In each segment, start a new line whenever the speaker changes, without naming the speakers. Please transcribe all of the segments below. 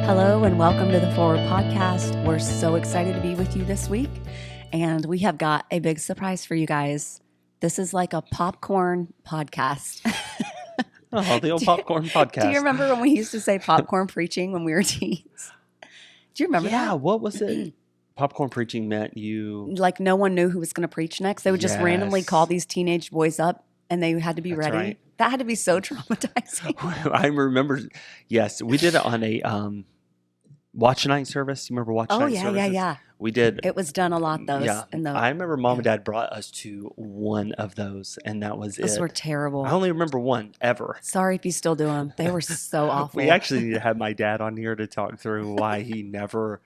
Hello and welcome to the Forward Podcast. We're so excited to be with you this week, and we have got a big surprise for you guys. This is like a popcorn podcast.
Oh, the old popcorn podcast.
Do you remember when we used to say popcorn preaching when we were teens? Do you remember that?
Yeah, what was it? Popcorn preaching meant
Like no one knew who was going to preach next. They would just randomly call these teenage boys up, and they had to be
That's
ready.
right.
That had to be so traumatizing.
I remember, yes, we did it on a watch night service. You remember watch night services?
Yeah.
We did.
It was done a lot, those.
Yeah,
In the,
I remember Mom and Dad brought us to one of those, and that was
those
it.
were terrible.
I only remember one ever.
Sorry if you still do them. They were so awful.
We actually need to have my dad on here to talk through why he never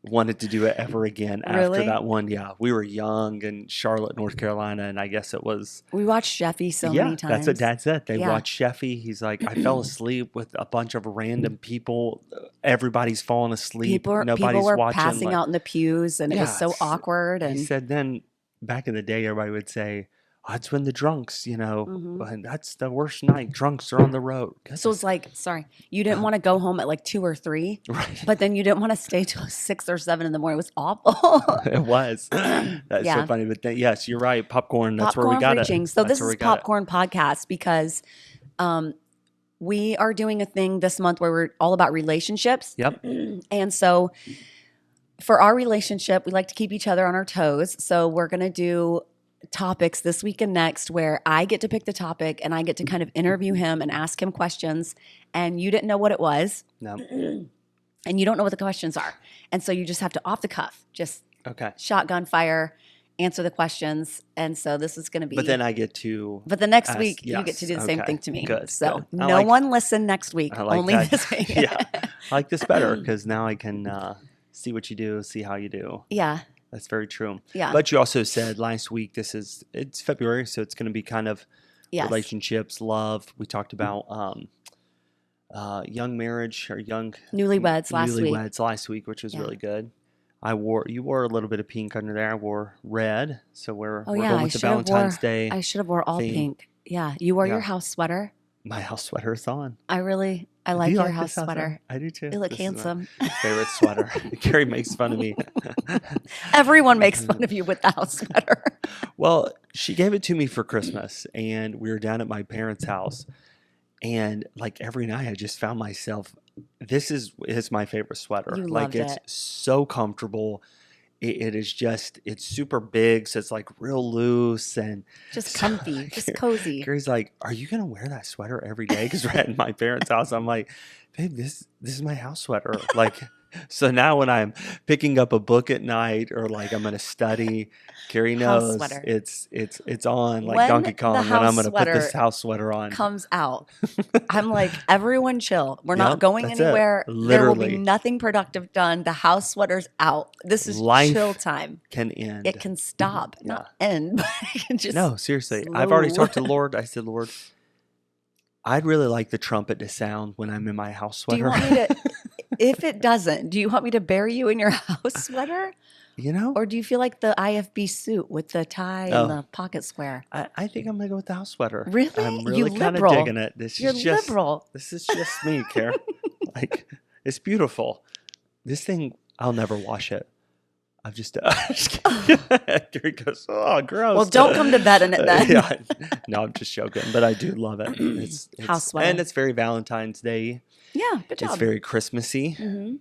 wanted to do it ever again after
Really?
that one. Yeah, we were young in Charlotte, North Carolina, and I guess it was.
We watched Sheffy so many times.
That's what Dad said. They
Yeah.
watched Sheffy. He's like, I fell asleep with a bunch of random people. Everybody's falling asleep.
People
Nobody's
were
watching.
passing out in the pews, and it was so
Yes.
awkward.
He
And
said then back in the day, everybody would say, oh, it's when the drunks,
Mhm.
and that's the worst night. Drunks are on the road.
so it's like, sorry, you didn't want to go home at like 2 or 3,
Right.
but then you didn't want to stay till 6 or 7 in the morning. It was awful.
It was. That's
Yeah.
so funny. But yes, you're right. Popcorn. That's
Popcorn
where we got
preaching.
it.
So
That's
this
where
is
we got it.
Popcorn Podcast because we are doing a thing this month where we're all about relationships.
Yep.
And so for our relationship, we like to keep each other on our toes. So we're going to do topics this week and next where I get to pick the topic and I get to kind of interview him and ask him questions. And you didn't know what it was.
No.
And you don't know what the questions are. And so you just have to off the cuff, just
Okay.
shotgun fire, answer the questions. And so this is going to be.
But then I get to.
But the next
ask-
week, you get to do the same
okay.
thing to me.
Good.
So
good. I
no
like-
one listen next week,
I like
only
that.
this week.
Yeah. I like this better because now I can see what you do, see how you do.
Yeah.
That's very true.
Yeah.
But you also said last week, it's February, so it's going to be kind of
Yes.
relationships, love. We talked about young marriage or young
Newlyweds last week.
newlyweds last week, which was
Yeah.
really good. You wore a little bit of pink under there. I wore red, so we're
Oh,
we're
yeah.
going
I
with the
should have
Valentine's Day.
I should have wore all
theme.
pink. Yeah. You wore your
Yeah.
house sweater.
My house sweater is on.
I like
Do you
your
like
house
this
sweater.
I do too.
You look
This is my
handsome.
favorite sweater. Carrie makes fun of me.
Everyone makes fun of you with the house sweater.
Well, she gave it to me for Christmas, and we were down at my parents' house, and like every night, I just found myself. It's my favorite sweater.
You
Like
loved
it's
it.
so comfortable. It's super big, so it's like real loose and
Just comfy, just cozy.
Carrie's like, "Are you gonna wear that sweater every day?" Because we're at my parents' house. I'm like, "Babe, this is my house sweater." Like, so now when I'm picking up a book at night or like I'm gonna study, Carrie
House
knows
sweater.
it's on like
When
Donkey
the
Kong when
house
I'm gonna put this
sweater
house sweater on.
Comes out. I'm like, everyone chill. We're not
Yep,
going
that's it.
anywhere. There will be
Literally.
nothing productive done. The house sweater's out. This is
Life
chill time.
Can end.
It can stop, not end, but it can just
No, seriously. I've already
slow.
talked to the Lord. I said, Lord, I'd really like the trumpet to sound when I'm in my house
Do you
sweater.
want me to? If it doesn't, do you want me to bury you in your house sweater,
You know?
or do you feel like the IFB suit with the tie
Oh.
and the pocket square?
I think I'm gonna go with the house sweater.
Really?
I'm
You
really kind of
liberal.
digging it.
You're liberal.
This is just me, Kara. Like it's beautiful. This thing, I'll never wash it. I've just Gary goes, oh, gross.
Well, don't come to bed in it then.
Yeah, no, I'm just joking, but I do love it. It's
House sweater.
and it's very Valentine's Day.
Yeah, good job.
It's very Christmassy.
Mhm.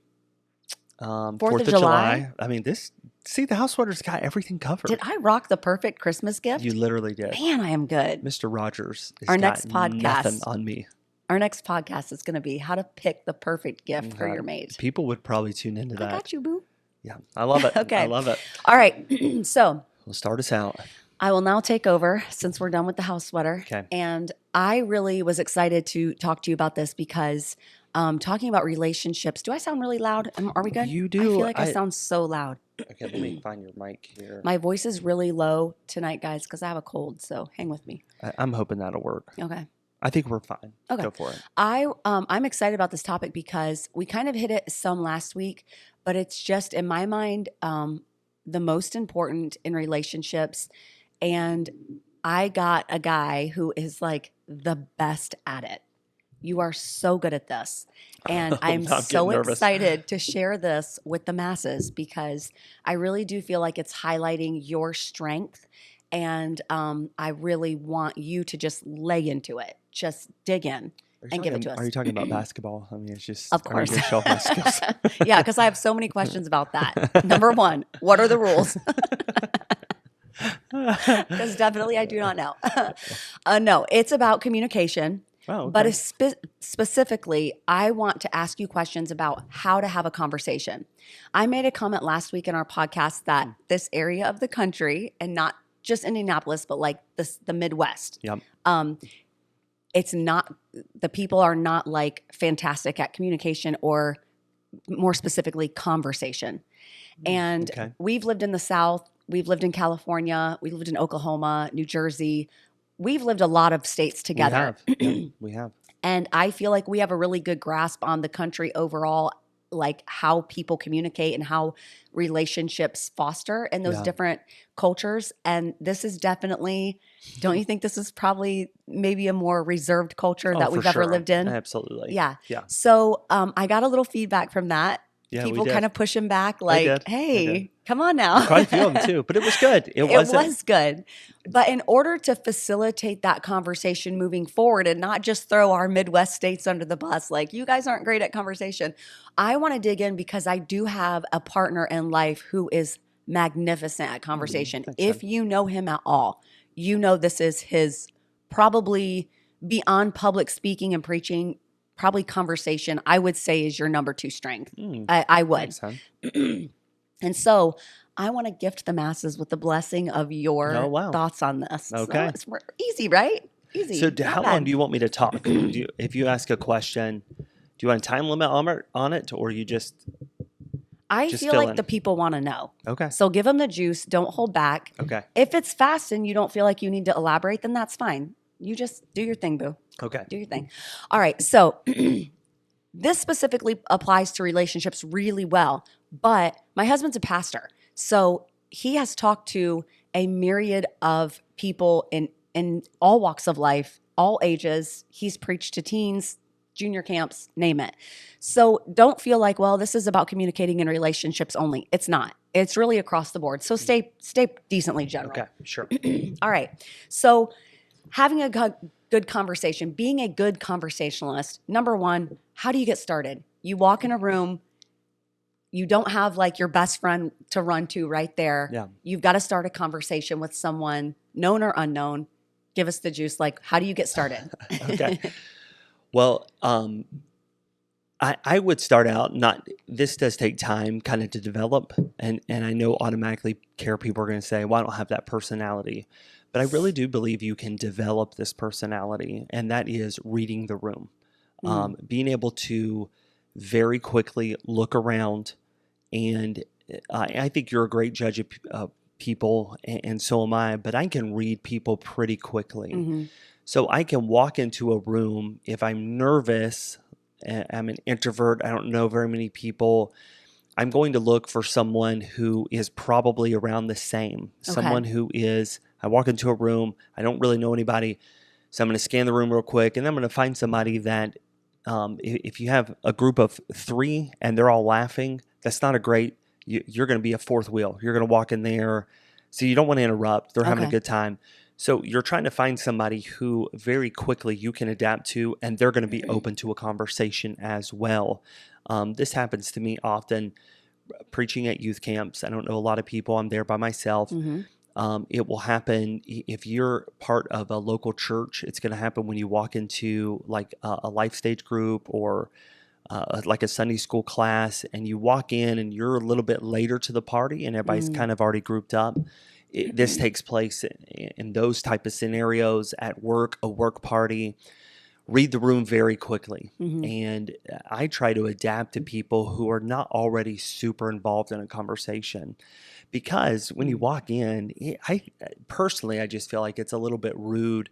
Fourth of July. I mean, the house sweater's got everything covered.
Did I rock the perfect Christmas gift?
You literally did.
Man, I am good.
Mr. Rogers has
Our
got
next podcast.
nothing on me.
Our next podcast is going to be how to pick the perfect gift for
Okay.
your mate.
People would probably tune into
I
that.
got you, boo.
Yeah, I love it.
Okay.
I love it.
All right. So
We'll start us out.
I will now take over since we're done with the house sweater.
Okay.
And I really was excited to talk to you about this because talking about relationships. Do I sound really loud? Are we good?
You
I
do.
feel like I sound so loud.
Okay, let me find your mic here.
My voice is really low tonight, guys, because I have a cold. So hang with me.
I'm hoping that'll work.
Okay.
I think we're fine.
Okay.
Go for it.
I'm excited about this topic because we kind of hit it some last week, but it's just in my mind the most important in relationships. And I got a guy who is like the best at it. You are so good at this. And
Oh,
I'm
now I'm getting
so
nervous.
excited to share this with the masses because I really do feel like it's highlighting your strength. And I really want you to just lay into it, just dig in and give it to
Are you
us.
talking about basketball? I mean, it's just,
Of
are you
course.
going to show off my skills?
Yeah, because I have so many questions about that. Number one, what are the rules? Because definitely I do not know. No, it's about communication.
Oh,
But
okay.
specifically, I want to ask you questions about how to have a conversation. I made a comment last week in our podcast that this area of the country, and not just Indianapolis, but like the Midwest,
Yep.
it's not, the people are not like fantastic at communication, or more specifically, conversation. And
Okay.
we've lived in the South, we've lived in California, we lived in Oklahoma, New Jersey. We've lived a lot of states together.
We have. Yep, we have.
And I feel like we have a really good grasp on the country overall, like how people communicate and how relationships foster in those
Yeah.
different cultures. And this is definitely, don't you think this is probably maybe a more reserved culture that
Oh,
we've
for
ever
sure.
lived in?
Absolutely.
Yeah.
Yeah.
So I got a little feedback from that.
Yeah, we
People
did.
kind of pushing back
They
like,
did. They
hey,
did.
come on now.
Quite a few of them too, but it was good. It
It
wasn't.
was good. But in order to facilitate that conversation moving forward and not just throw our Midwest states under the bus, like you guys aren't great at conversation, I want to dig in because I do have a partner in life who is magnificent at conversation.
Thanks,
If
hon.
you know him at all, you know this is his, probably beyond public speaking and preaching, probably conversation, I would say, is your number 2 strength. I would.
Thanks, hon.
And so I want to gift the masses with the blessing of your
Oh, wow.
thoughts on this.
Okay.
So it's easy, right? Easy.
So,
Not
how
bad.
long do you want me to talk? If you ask a question, do you want a time limit on it, or you just
I
just
feel
fill
like
in?
the people want to know.
Okay?
So give them the juice. Don't hold back.
Okay.
If it's fast and you don't feel like you need to elaborate, then that's fine. You just do your thing, boo.
Okay.
Do your thing. All right. So this specifically applies to relationships really well. But my husband's a pastor. So he has talked to a myriad of people in all walks of life, all ages. He's preached to teens, junior camps, name it. So don't feel like, well, this is about communicating in relationships only. It's not. It's really across the board. So stay decently general.
Okay. Sure.
All right. So having a good conversation, being a good conversationalist, number one, how do you get started? You walk in a room, you don't have like your best friend to run to right there.
Yeah.
You've got to start a conversation with someone, known or unknown. Give us the juice. Like, how do you get started?
Okay. Well, I would start out, this does take time kind of to develop. And I know automatically people are going to say, well, I don't have that personality. But I really do believe you can develop this personality, and that is reading the room. Being able to very quickly look around. And I think you're a great judge of people, and so am I, but I can read people pretty quickly.
Mhm.
So I can walk into a room if I'm nervous, I'm an introvert, I don't know very many people, I'm going to look for someone who is probably around the same.
Okay.
Someone who is, I walk into a room, I don't really know anybody, so I'm going to scan the room real quick, and I'm going to find somebody that, if you have a group of 3 and they're all laughing, that's not a great, you're going to be a fourth wheel. You're going to walk in there, so you don't want to interrupt. They're having a
Okay.
good time. So you're trying to find somebody who very quickly you can adapt to, and they're going to be open to a conversation as well. This happens to me often preaching at youth camps. I don't know a lot of people. I'm there by myself.
Mhm.
It will happen if you're part of a local church. It's going to happen when you walk into like a life stage group or like a Sunday school class, and you walk in and you're a little bit later to the party and everybody's kind of already grouped up. This takes place in those type of scenarios at work, a work party. Read the room very quickly. And I try to adapt to people who are not already super involved in a conversation. Because when you walk in, I personally just feel like it's a little bit rude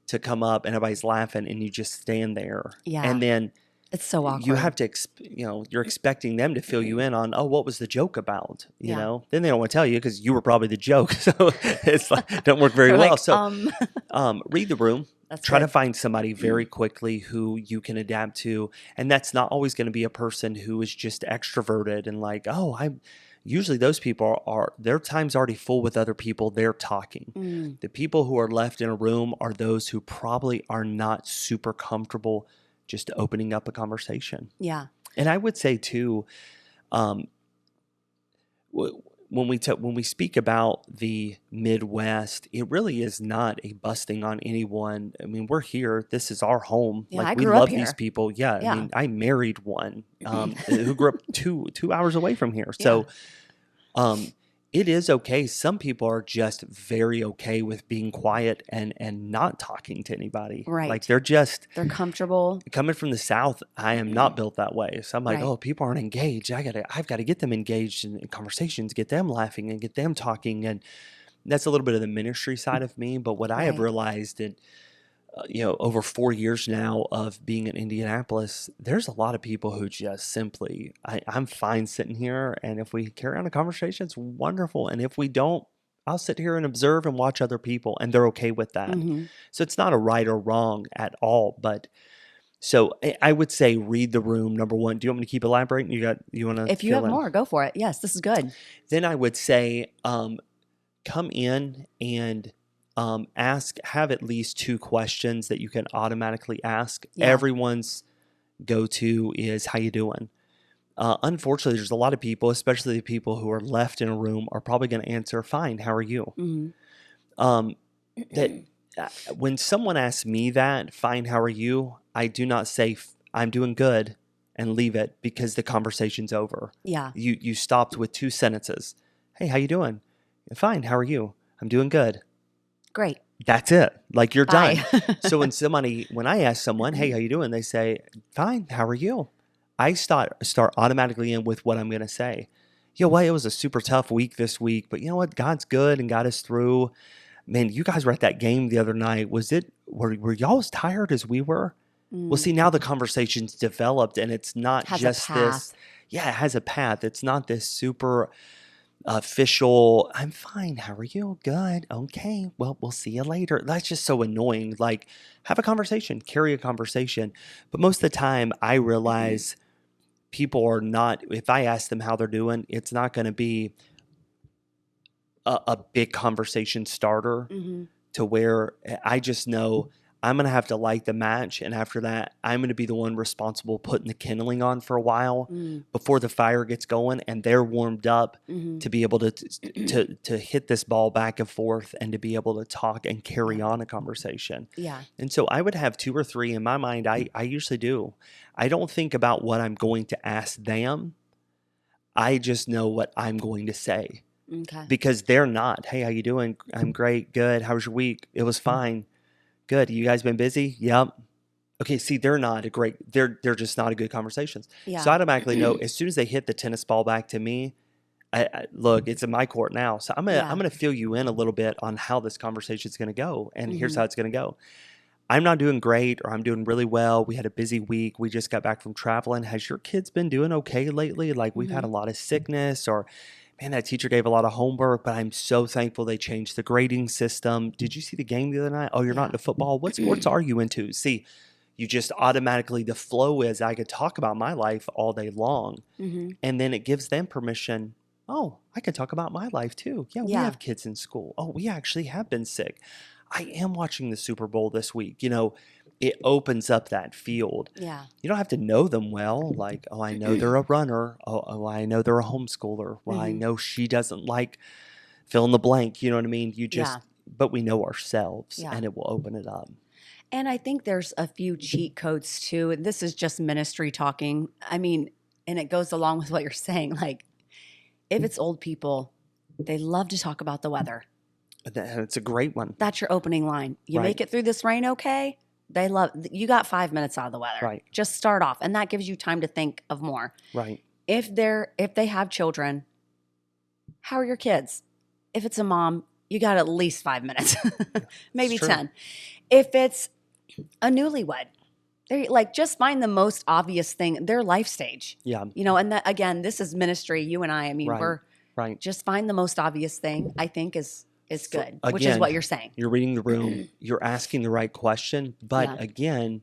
to come up and everybody's laughing and you just stand there.
Yeah.
And then
It's so awkward.
you have to, you're expecting them to fill you in on, oh, what was the joke about? You
Yeah.
know, then they don't want to tell you because you were probably the joke. So it's like, don't work very
They're
well.
like,
So read the room.
That's
Try to
good.
find somebody very quickly who you can adapt to. And that's not always going to be a person who is just extroverted and like, oh, I'm usually those people are their time's already full with other people. They're talking.
Mm,
The people who are left in a room are those who probably are not super comfortable just opening up a conversation.
yeah.
And I would say too, um, when we speak about the Midwest, it really is not a busting on anyone. I mean, we're here. This is our home.
Yeah,
Like
I
we
grew up
love these
here.
people. Yeah, I
Yeah.
mean, I married one who grew up two hours away from here.
Yeah.
So um, it is okay. Some people are just very okay with being quiet and not talking to anybody. Like
Right.
they're just
They're comfortable.
coming from the South. I am not built that way. So I'm like,
Right.
oh, people aren't engaged. I've got to get them engaged in conversations, get them laughing and get them talking. And that's a little bit of the ministry side of me. But what I have
Right.
realized in over 4 years now of being in Indianapolis, there's a lot of people who just simply, I'm fine sitting here. And if we carry on a conversation, it's wonderful. And if we don't, I'll sit here and observe and watch other people, and they're okay with that.
Hmm.
So it's not a right or wrong at all. But so I would say read the room, number one. Do you want me to keep elaborating? You want to
If you
fill
have
in?
more, go for it. Yes, this is good.
Then I would say come in and have at least two questions that you can automatically ask.
Yeah.
Everyone's go-to is how you doing? Unfortunately, there's a lot of people, especially the people who are left in a room, are probably going to answer fine. How are you?
Hmm.
Um, that when someone asks me that, fine, how are you? I do not say I'm doing good and leave it because the conversation's over.
Yeah.
You stopped with two sentences. Hey, how you doing? Fine, how are you? I'm doing good.
Great.
That's it. Like you're done.
Bye.
So when I ask someone, hey, how you doing? They say, fine, how are you? I start automatically in with what I'm going to say. Well, it was a super tough week this week, but you know what? God's good and got us through. Man, you guys were at that game the other night. Were y'all as tired as we were? Well, see, now the conversation's developed and it's not
Has a
just
path.
this. Yeah, it has a path. It's not this super official, I'm fine. How are you? Good. Okay. Well, we'll see you later. That's just so annoying. Like, have a conversation, carry a conversation. But most of the time, I realize people are not, if I ask them how they're doing, it's not going to be a big conversation starter
Hmm.
to where I just know I'm going to have to light the match. And after that, I'm going to be the one responsible putting the kindling on for a while before the fire gets going and they're warmed up
Hmm.
to be able to hit this ball back and forth and to be able to talk and carry on a conversation.
Yeah.
And so I would have two or three in my mind. I usually do. I don't think about what I'm going to ask them. I just know what I'm going to say.
Okay.
Because they're not. Hey, how you doing? I'm great. Good. How was your week? It was fine. Good. You guys been busy? Yep. Okay. See, they're just not a good conversations.
Yeah.
So I automatically know as soon as they hit the tennis ball back to me, look, it's in my court now. So I'm gonna fill you in a little bit on how this conversation is gonna go, and here's how it's gonna go. I'm not doing great, or I'm doing really well. We had a busy week. We just got back from traveling. Has your kids been doing okay lately? Like we've had a lot of sickness, or man, that teacher gave a lot of homework, but I'm so thankful they changed the grading system. Did you see the game the other night? Oh, you're not into football? What sports are you into? See, you just automatically, the flow is I could talk about my life all day long. And then it gives them permission. Oh, I can talk about my life too. Yeah, we have kids in school. Oh, we actually have been sick. I am watching the Super Bowl this week. It opens up that field.
Yeah.
You don't have to know them well. Like, oh, I know they're a runner. Oh, I know they're a homeschooler. Well, I know she doesn't like fill in the blank. You know what I mean? But we know ourselves and it will open it up.
And I think there's a few cheat codes too. This is just ministry talking. I mean, and it goes along with what you're saying. Like, if it's old people, they love to talk about the weather.
It's a great one.
That's your opening line. You make it through this rain okay? You got 5 minutes out of the weather.
Right.
Just start off. And that gives you time to think of more.
Right.
If they have children, how are your kids? If it's a mom, you got at least 5 minutes, maybe 10. If it's a newlywed, they're like, just find the most obvious thing, their life stage.
Yeah.
And again, this is ministry, you and I mean, we're
Right.
just find the most obvious thing, I think is is good, which is
Again,
what you're saying.
you're reading the room, you're asking the right question, but
Yeah.
again,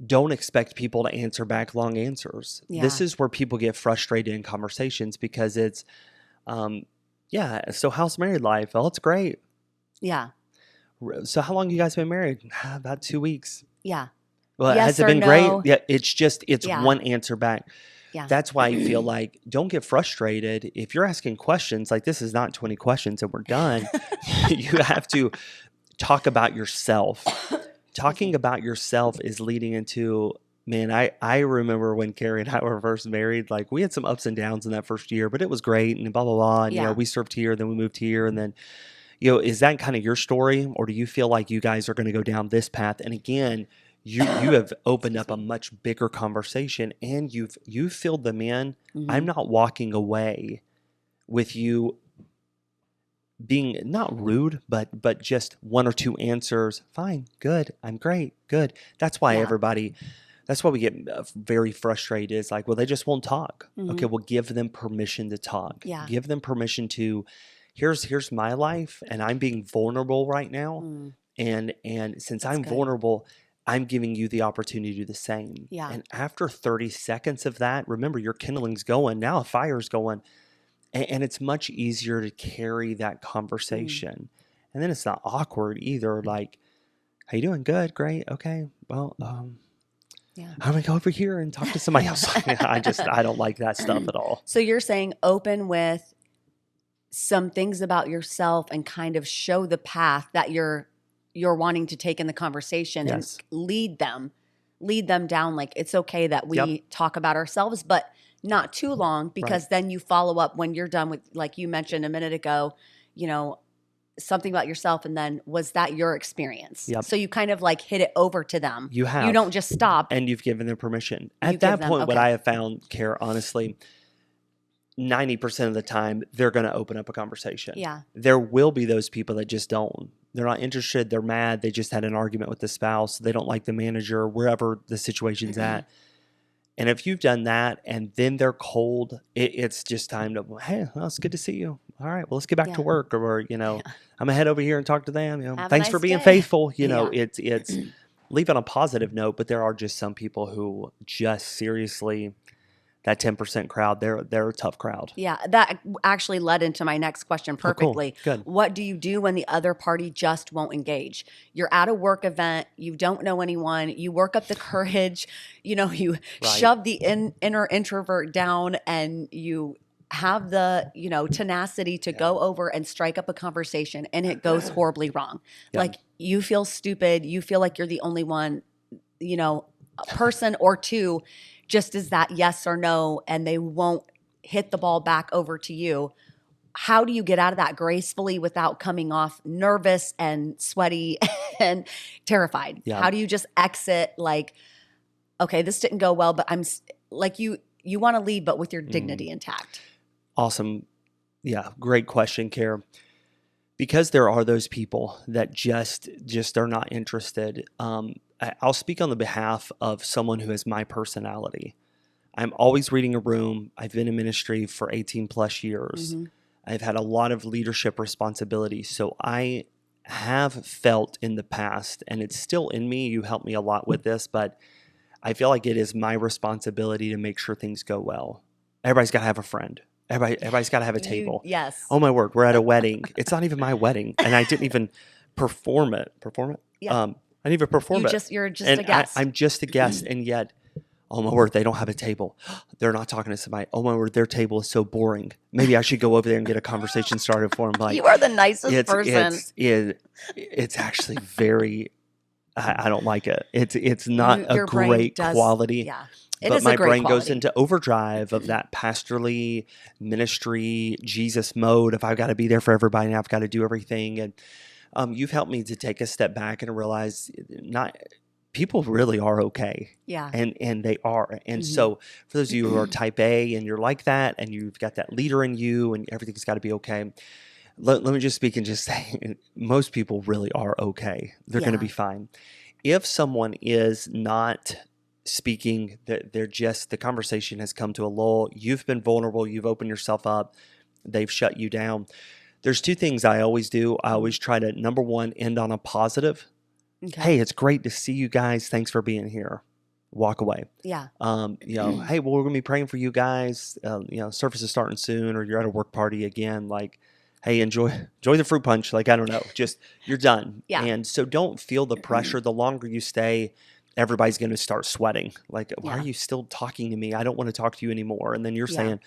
don't expect people to answer back long answers. This
Yeah.
is where people get frustrated in conversations because it's, yeah, so how's married life? Oh, it's great.
Yeah.
So how long you guys been married? About 2 weeks.
Yeah.
Well,
Yes
has it
or
been great?
no.
Yeah, it's
Yeah.
one answer back.
Yeah.
That's why I feel like don't get frustrated. If you're asking questions, like this is not 20 questions and we're done. You have to talk about yourself. Talking about yourself is leading into, man, I remember when Kari and I were first married, like we had some ups and downs in that first year, but it was great and blah, blah, blah. And,
Yeah.
we served here, then we moved here. And then, is that kind of your story? Or do you feel like you guys are going to go down this path? And again, you have opened up a much bigger conversation and you've filled them in. I'm not walking away with you being not rude, but just one or two answers. Fine, good, I'm great, good. That's why that's why we get very frustrated. It's like, well, they just won't talk. Okay, well, give them permission to talk.
Yeah.
Give them permission to, here's my life, and I'm being vulnerable right now. And since
That's
I'm
good.
vulnerable, I'm giving you the opportunity to do the same.
Yeah.
And after 30 seconds of that, remember your kindling's going. Now a fire's going. And it's much easier to carry that conversation. And then it's not awkward either. Like, how you doing? Good, great, okay. Well,
Yeah.
I'm gonna go over here and talk to somebody else. I don't like that stuff at all.
So you're saying open with some things about yourself and kind of show the path that you're wanting to take in the conversation.
Yes.
And lead them down. Like, it's okay that we
Yep.
talk about ourselves, but not too long, because then you follow up when you're done with, like you mentioned a minute ago, something about yourself. And then, was that your experience?
Yep.
So you kind of like hit it over to them.
You have.
You don't just stop.
And you've given them permission.
You
At that
give them-
point, what
okay.
I have found, Kara, honestly, 90% of the time, they're going to open up a conversation.
Yeah.
There will be those people that just don't. They're not interested. They're mad. They just had an argument with the spouse. They don't like the manager, wherever the situation's at. And if you've done that and then they're cold, it's just time to, hey, well, it's good to see you. All right, well, let's get back to work. Or, I'm going to head over here and talk to them.
Have a
Thanks for
nice
being
day.
faithful.
Yeah.
It's leave on a positive note, but there are just some people who just seriously, that 10% crowd, they're a tough crowd.
Yeah, that actually led into my next question perfectly.
Oh, cool. Good.
What do you do when the other party just won't engage? You're at a work event, you don't know anyone, you work up the courage, you shove the inner introvert down, and you have the, tenacity to go over and strike up a conversation, and it goes horribly wrong.
Yeah.
Like, you feel stupid, you feel like you're the only one, a person or two just is that yes or no, and they won't hit the ball back over to you. How do you get out of that gracefully without coming off nervous and sweaty and terrified?
Yeah.
How do you just exit like, okay, this didn't go well, but I'm like, you want to leave, but with your dignity intact?
Awesome. Yeah, great question, Kara. Because there are those people that just are not interested. I'll speak on the behalf of someone who has my personality. I'm always reading a room. I've been in ministry for 18 plus years. I've had a lot of leadership responsibilities. So I have felt in the past, and it's still in me, you helped me a lot with this, but I feel like it is my responsibility to make sure things go well. Everybody's got to have a friend. Everybody's got to have a table.
Yes.
Oh my word, we're at a wedding. It's not even my wedding, and I didn't even perform it.
Yeah.
I didn't even perform it.
You're just
And
a guest.
I'm just a guest, and yet, oh my word, they don't have a table. They're not talking to somebody. Oh my word, their table is so boring. Maybe I should go over there and get a conversation started for them. Like,
you are the nicest person.
It's actually very. I don't like it. It's not
Your
a
brain
great
does-
quality.
Yeah. It
But
is a
my
great
brain goes
quality.
into overdrive of that pastorly ministry, Jesus mode. If I've got to be there for everybody and I've got to do everything. And you've helped me to take a step back and realize people really are okay.
Yeah.
And they are. And so for those of you who are type A and you're like that and you've got that leader in you and everything's got to be okay. Let me just speak and just say most people really are okay. They're going to be fine. If someone is not speaking, that they're just, the conversation has come to a lull, you've been vulnerable, you've opened yourself up, they've shut you down, There's two things I always do. I always try to, number one, end on a positive.
Okay.
Hey, it's great to see you guys. Thanks for being here. Walk away.
Yeah.
Hey, well, we're gonna be praying for you guys. Service is starting soon, or you're at a work party again. Like, hey, enjoy the fruit punch. Like, I don't know, just you're done.
Yeah.
And so don't feel the pressure. The longer you stay, everybody's gonna start sweating. Like, why are you still talking to me? I don't want to talk to you anymore. And then you're saying,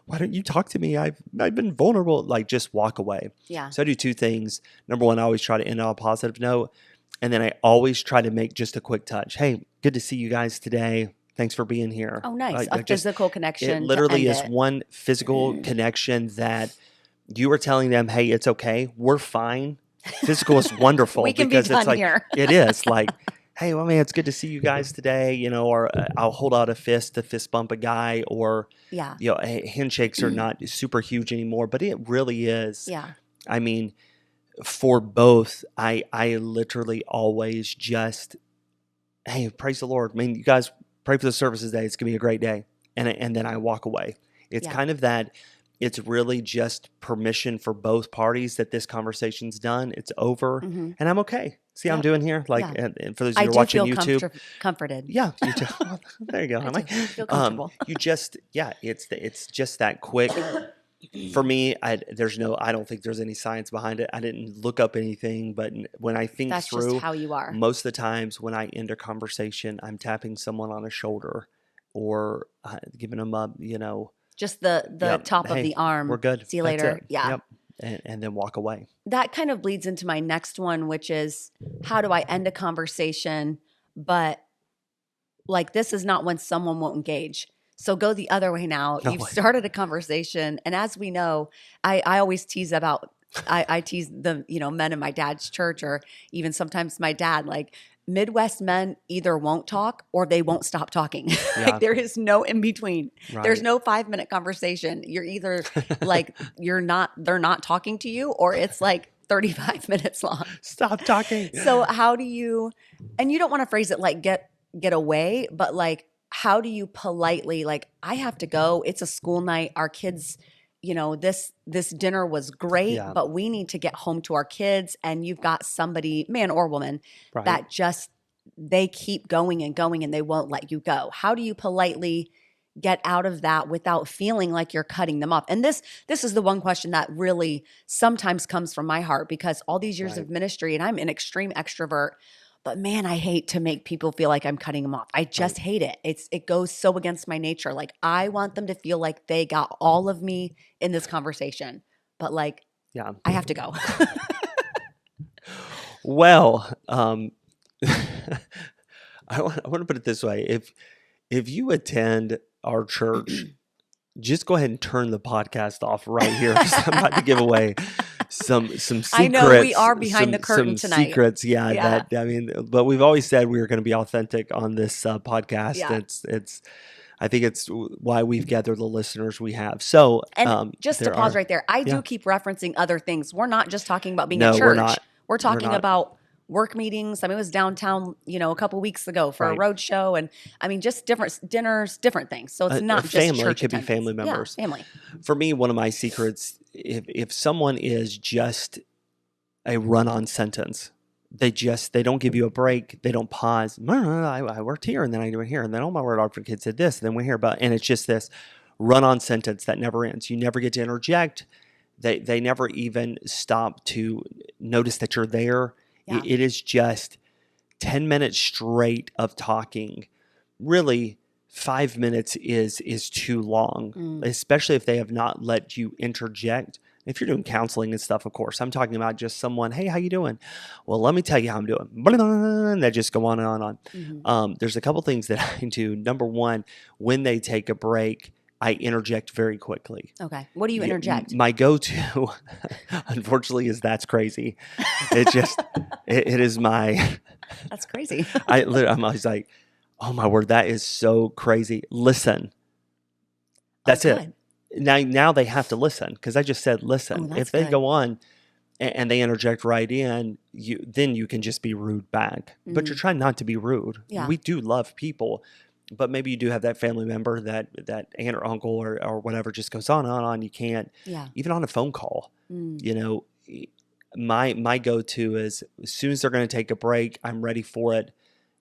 why don't you talk to me? I've been vulnerable. Like, just walk away.
Yeah.
So I do two things. Number one, I always try to end on a positive note. And then I always try to make just a quick touch. Hey, good to see you guys today. Thanks for being here.
Oh, nice.
Like,
A physical connection.
It literally is
it.
one physical connection that you are telling them, hey, it's okay. We're fine. Physical is wonderful.
We can
because
be done
it's like,
here.
It is like, hey, well, man, it's good to see you guys today. Or I'll hold out a fist to fist bump a guy, or, handshakes are not super huge anymore, but it really is.
Yeah.
I mean, for both, I literally always just, hey, praise the Lord. I mean, you guys pray for the services today. It's going to be a great day. And then I walk away. It's kind of that, it's really just permission for both parties that this conversation's done. It's over and I'm okay. See how I'm doing here? Like, and for those of you who are watching YouTube.
Comforted.
Yeah. You do. Well, there you go.
I feel comfortable.
You just, it's just that quick. For me, I don't think there's any science behind it. I didn't look up anything, but when I think
That's
through,
just how you are.
most of the times when I end a conversation, I'm tapping someone on a shoulder or giving them up,
just the top of the arm.
We're good.
See you
That's
later.
it.
Yeah.
Yep. And then walk away.
That kind of bleeds into my next one, which is how do I end a conversation? But like, this is not when someone won't engage. So go the other way now.
No
You've
way.
started a conversation. And as we know, I always tease about, I tease the, men in my dad's church, or even sometimes my dad, like, Midwest men either won't talk or they won't stop talking.
Yeah.
Like, there is no in between.
Right.
There's no 5-minute conversation. You're either like, they're not talking to you, or it's like 35 minutes long.
Stop talking.
So how do you, and you don't want to phrase it like get away, but like, how do you politely, like, I have to go. It's a school night. Our kids, this dinner was great, but we need to get home to our kids. And you've got somebody, man or woman, that just, they keep going and going and they won't let you go. How do you politely get out of that without feeling like you're cutting them off? And this is the one question that really sometimes comes from my heart, because all these years of ministry, and I'm an extreme extrovert, but man, I hate to make people feel like I'm cutting them off. I just hate it. It goes so against my nature. Like, I want them to feel like they got all of me in this conversation, but like, I have to go.
Well, I want to put it this way. If you attend our church, just go ahead and turn the podcast off right here, because I'm about to give away some secrets.
I know we are behind the curtain
some
tonight.
Secrets, but we've always said we were going to be authentic on this podcast.
Yeah.
I think it's why we've gathered the listeners we have. So,
and just to pause right there, I do keep referencing other things. We're not just talking about being at church.
We're not.
We're talking about work meetings. I mean, it was downtown, a couple weeks ago for a road show, and I mean, just different dinners, different things. So it's not just
family.
Church
It could
attendance.
be family members.
Yeah, family.
For me, one of my secrets, if someone is just a run-on sentence, they don't give you a break. They don't pause. I worked here, and then I do it here, and then, oh my word, our kid said this, and then we're here, and it's just this run-on sentence that never ends. You never get to interject. They never even stop to notice that you're there. Yeah. It is just 10 minutes straight of talking. Really, 5 minutes is too long, especially if they have not let you interject. If you're doing counseling and stuff, of course. I'm talking about just someone, hey, how you doing? Well, let me tell you how I'm doing. And they just go on and on. Mm-hmm. There's a couple things that I do. Number one, when they take a break, I interject very quickly.
Okay. What do you interject?
My go-to, unfortunately, is that's crazy. It just, it is my...
That's crazy.
I'm always like, oh my word, that is so crazy. Listen. That's it. Now they have to listen, because I just said listen. If they go on and they interject right in, then you can just be rude back. Mm-hmm. But you're trying not to be rude. Yeah. We do love people. But maybe you do have that family member, that aunt or uncle or whatever, just goes on and on. You can't,
Yeah.
even on a phone call,
Mm.
you know, my go-to is as soon as they're going to take a break, I'm ready for it.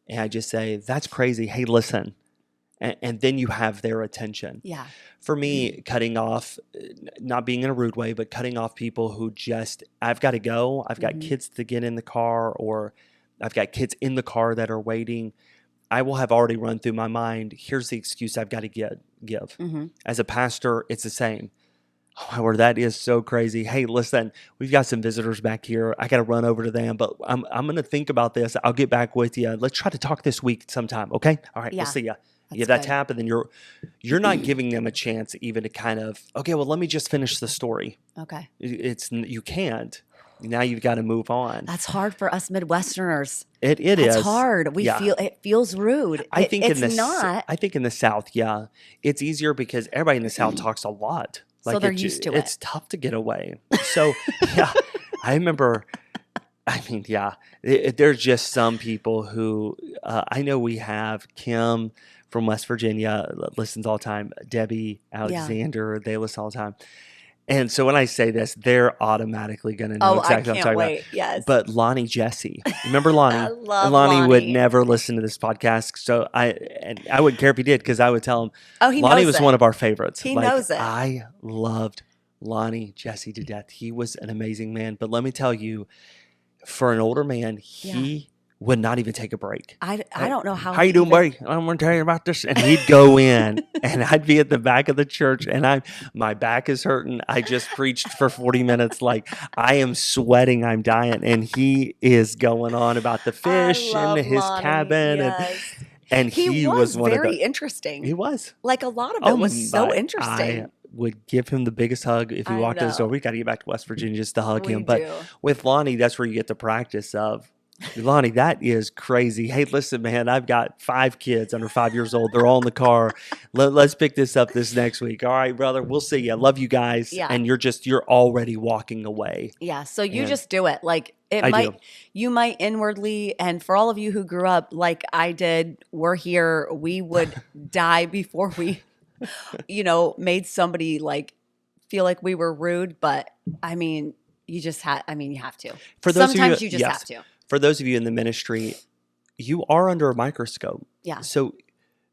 And I just say, that's crazy. Hey, listen. And then you have their attention.
Yeah.
For me, cutting off, not being in a rude way, but cutting off people who just, I've got to go. I've got kids to get in the car, or I've got kids in the car that are waiting. I will have already run through my mind, here's the excuse I've got to give.
Mm-hmm.
As a pastor, it's the same. Oh, my word, that is so crazy. Hey, listen, we've got some visitors back here. I got to run over to them, but I'm going to think about this. I'll get back with you. Let's try to talk this week sometime. Okay. All right.
Yeah.
We'll see you. You
That's
have that
good.
tap, and then you're not giving them a chance even to kind of, okay, well, let me just finish the story.
Okay.
You can't. Now you've got to move on.
That's hard for us Midwesterners.
It
That's
is
hard.
Yeah.
It feels rude.
I think
it's
in the
not.
I think in the South, yeah, it's easier because everybody in the South talks a lot.
So they're used to it.
It's tough to get away. So yeah, I remember. I mean, yeah, there's just some people who I know. We have Kim from West Virginia listens all the time. Debbie Alexander, they listen all the time. And so when I say this, they're automatically going to know exactly what I'm talking
wait.
about.
Yes.
But Lonnie Jesse, remember Lonnie?
I love
And Lonnie would
Lonnie.
never listen to this podcast, so I wouldn't care if he did, because I would tell him.
Oh, he
Lonnie
knows
was
it.
one of our favorites.
He knows it.
I loved Lonnie Jesse to death. He was an amazing man. But let me tell you, for an older man, he would not even take a break.
I don't know how.
How you doing, buddy? I'm going to tell you about this. And he'd go in, and I'd be at the back of the church, and my back is hurting. I just preached for 40 minutes. Like, I am sweating. I'm dying. And he is going on about the fish and his
Lonnie.
cabin.
Yes.
And he was one
very
of the,
interesting.
He was.
Like, a lot of it was so interesting.
I would give him the biggest hug if he walked in the door. We got to get back to West Virginia just to hug him. But with Lonnie, that's where you get the practice of, Lonnie, that is crazy. Hey, listen, man, I've got 5 kids under 5 years old. They're all in the car. Let's pick this up this next week. All right, brother, we'll see you. Love you guys.
Yeah.
And you're already walking away.
Yeah. So you just do it. Like, you might inwardly, and for all of you who grew up like I did, we're here, we would die before we, made somebody like feel like we were rude. But I mean, you have to.
For those
Sometimes
of you,
you just have to.
For those of you in the ministry, you are under a microscope.
Yeah.
So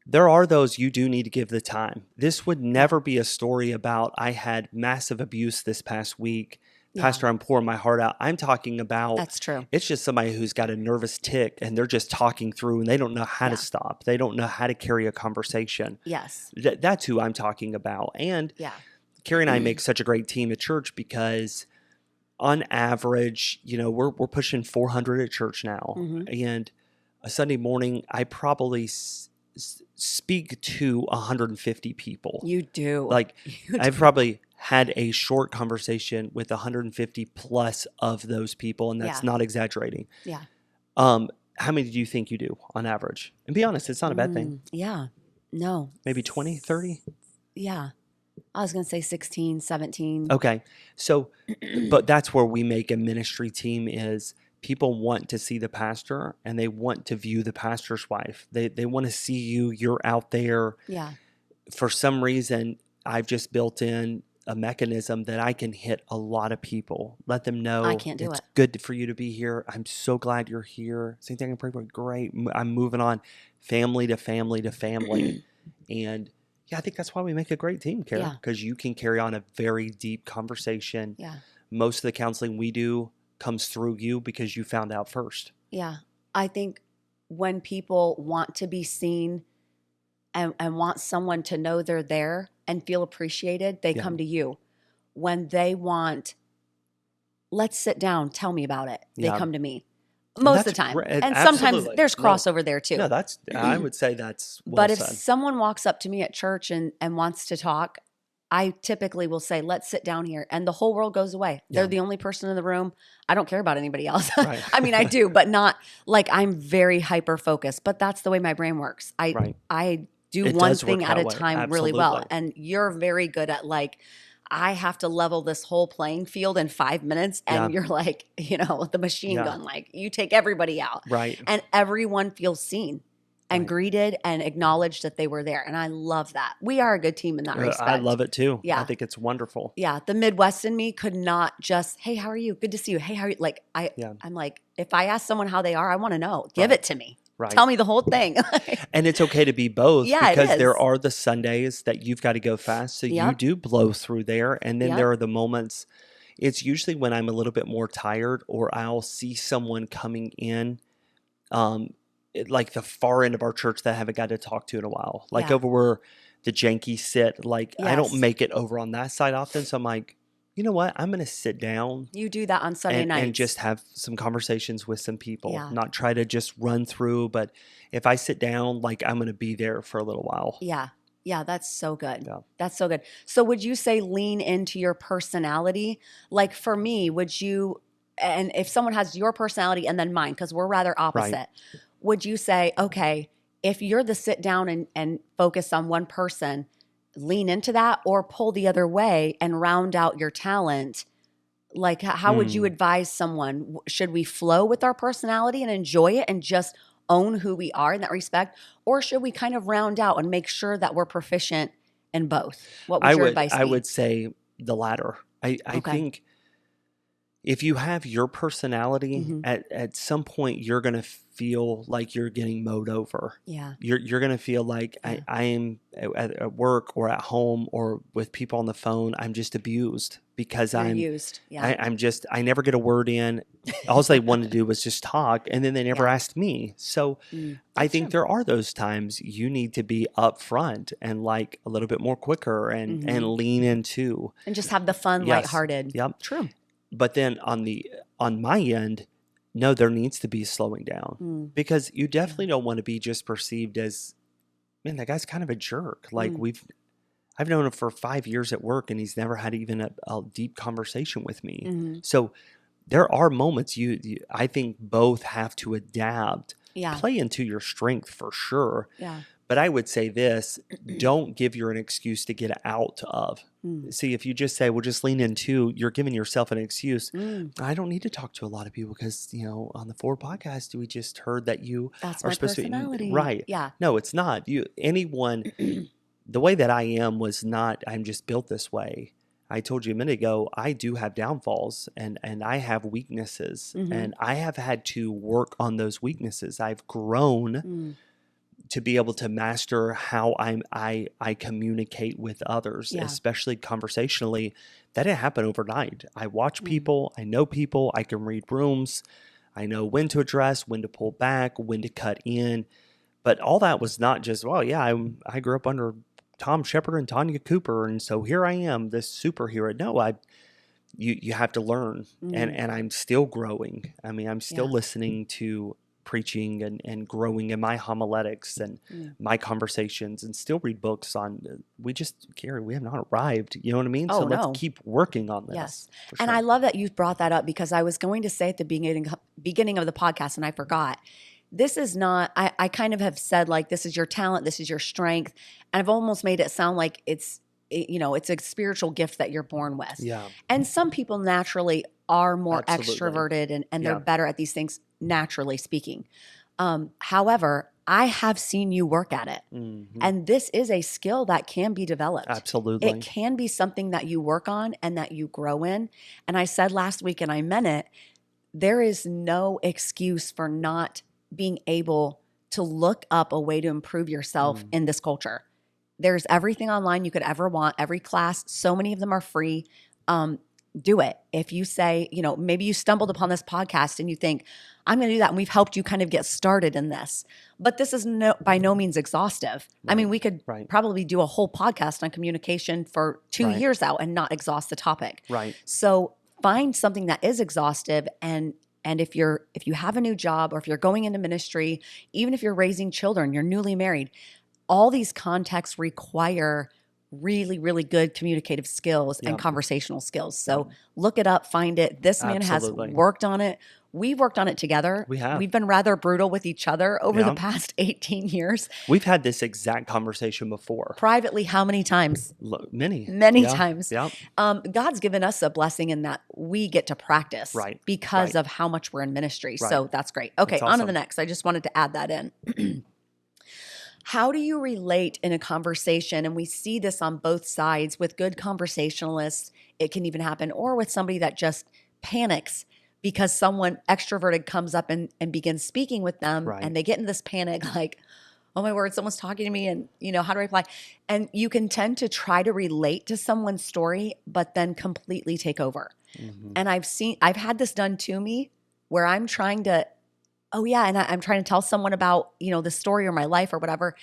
there are those you do need to give the time. This would never be a story about, I had massive abuse this past week. Pastor, I'm pouring my heart out. I'm talking about,
that's true.
It's just somebody who's got a nervous tick, and they're just talking through, and they don't know how to stop. They don't know how to carry a conversation.
Yes.
That's who I'm talking about. And Kari and I make such a great team at church because on average, we're pushing 400 at church now. Mm-hmm. And a Sunday morning, I probably speak to 150 people.
You do.
I've probably had a short conversation with 150 plus of those people, and that's not exaggerating.
Yeah.
How many do you think you do on average? And be honest, it's not a bad thing.
Yeah. No.
Maybe 20, 30?
Yeah. I was going to say 16, 17.
Okay. So, but that's where we make a ministry team is people want to see the pastor, and they want to view the pastor's wife. They want to see you. You're out there.
Yeah.
For some reason, I've just built in a mechanism that I can hit a lot of people. Let them know
I can't do
it's
it.
good for you to be here. I'm so glad you're here. Same thing I can pray for. Great. I'm moving on family to family to family. And I think that's why we make a great team, Kari, because you can carry on a very deep conversation.
Yeah.
Most of the counseling we do comes through you because you found out first.
Yeah. I think when people want to be seen and want someone to know they're there and feel appreciated, they come to you. When they want, let's sit down, tell me about it, they come to me. Most of the time. And sometimes there's crossover there too.
No, I would say that's well
But if
said.
someone walks up to me at church and wants to talk, I typically will say, let's sit down here. And the whole world goes away. They're the only person in the room. I don't care about anybody else.
Right.
I mean, I do, but not like I'm very hyper focused. But that's the way my brain works. I do one thing at a time really well. And you're very good at I have to level this whole playing field in 5 minutes. And you're like, the machine gun, you take everybody out.
Right.
And everyone feels seen. and
Right.
greeted and acknowledged that they were there. And I love that. We are a good team in that respect.
I love it too.
Yeah.
I think it's wonderful.
Yeah. The Midwest in me could not just, hey, how are you? Good to see you. Hey, how are you? Like,
Yeah.
I'm like, if I ask someone how they are, I want to know. Give
Right.
it to me.
Right.
Tell me the whole thing.
And it's okay to be both
Yeah, it
because there
is.
are the Sundays that you've got to go fast. So you
Yep.
do blow through there. And then
Yep.
there are the moments, it's usually when I'm a little bit more tired or I'll see someone coming in, like the far end of our church that I haven't got to talk to in a while. Like
Yeah.
over where the janky sit, like I don't
Yes.
make it over on that side often. So I'm like, you know what? I'm going to sit down
You do that on Sunday nights.
and just have some conversations with some people,
Yeah.
not try to just run through. But if I sit down, like I'm going to be there for a little while.
Yeah. Yeah, that's so good.
Yeah.
That's so good. So would you say lean into your personality? Like for me, would you, and if someone has your personality and then mine, because we're rather opposite, would you say, okay, if you're the sit down and focus on one person, lean into that or pull the other way and round out your talent? Like how would you advise someone? Should we flow with our personality and enjoy it and just own who we are in that respect? Or should we kind of round out and make sure that we're proficient in both? What would your advice be?
I would say the latter. I
Okay.
think if you have your personality,
Mhm.
at some point you're going to feel like you're getting mowed over.
Yeah.
You're going to feel like
Yeah.
I am at work or at home or with people on the phone. I'm just abused because
You're
I'm
used. Yeah.
I never get a word in. All they wanted to do was just talk, and then they never
Yeah.
asked me. So I
That's
think
true.
there are those times you need to be upfront and like a little bit more quicker and lean into.
And just have the fun,
Yes.
lighthearted.
Yep.
True.
But then on my end, no, there needs to be slowing down because you definitely don't want to be just perceived as, man, that guy's kind of a jerk. Like I've known him for 5 years at work and he's never had even a deep conversation with me. So there are moments I think both have to adapt,
Yeah.
play into your strength for sure.
Yeah.
But I would say this, don't give your an excuse to get out of. See, if you just say, well, just lean into, you're giving yourself an excuse. I don't need to talk to a lot of people because, on the Forward podcast, we just heard that you
That's
are
my
supposed
personality.
to. Right.
Yeah.
No, it's not. The way that I am was not, I'm just built this way. I told you a minute ago, I do have downfalls and I have weaknesses and I have had to work on those weaknesses. I've grown to be able to master how I communicate with others, especially conversationally. That didn't happen overnight. I watch people, I know people, I can read rooms, I know when to address, when to pull back, when to cut in. But all that was not just, well, yeah, I grew up under Tom Shepard and Tanya Cooper, and so here I am, this superhero. No, you have to learn, and I'm still growing. I mean, I'm still listening to preaching and growing in my homiletics and my conversations and still read books on, Kari, we have not arrived. You know what I mean?
Oh,
so
no.
let's keep working on this.
Yes.
for
And
sure.
I love that you brought that up because I was going to say at the beginning of the podcast and I forgot. This is not, I kind of have said like, this is your talent, this is your strength. And I've almost made it sound like it's a spiritual gift that you're born with.
Yeah.
And some people naturally are more
Absolutely.
extroverted and they're
Yeah.
better at these things, naturally speaking. However, I have seen you work at it. And this is a skill that can be developed.
Absolutely.
It can be something that you work on and that you grow in. And I said last week, and I meant it, there is no excuse for not being able to look up a way to improve yourself in this culture. There's everything online you could ever want, every class, so many of them are free. Do it. If you say, maybe you stumbled upon this podcast and you think, I'm going to do that. And we've helped you kind of get started in this. But this is by no means exhaustive. I mean, we could probably do a whole podcast on communication for 2 years out and not exhaust the topic.
Right.
So find something that is exhaustive and if you have a new job or if you're going into ministry, even if you're raising children, you're newly married, all these contexts require really, really good communicative skills and conversational skills. So look it up, find it. This man
Absolutely.
has worked on it. We've worked on it together.
We have.
We've been rather brutal with each other over the past 18 years.
We've had this exact conversation before.
Privately, how many times?
Many.
Many
Yeah.
times.
Yeah.
God's given us a blessing in that we get to practice because
Right.
of how much we're in ministry.
Right.
So that's great. Okay,
That's
on to
awesome.
the next. I just wanted to add that in. How do you relate in a conversation? And we see this on both sides with good conversationalists. It can even happen, or with somebody that just panics because someone extroverted comes up and begins speaking with them,
Right.
and they get in this panic like, oh my word, someone's talking to me, and how do I reply? And you can tend to try to relate to someone's story, but then completely take over.
Mm-hmm.
And I've had this done to me where I'm trying to, oh yeah, and I'm trying to tell someone about, the story or my life or whatever,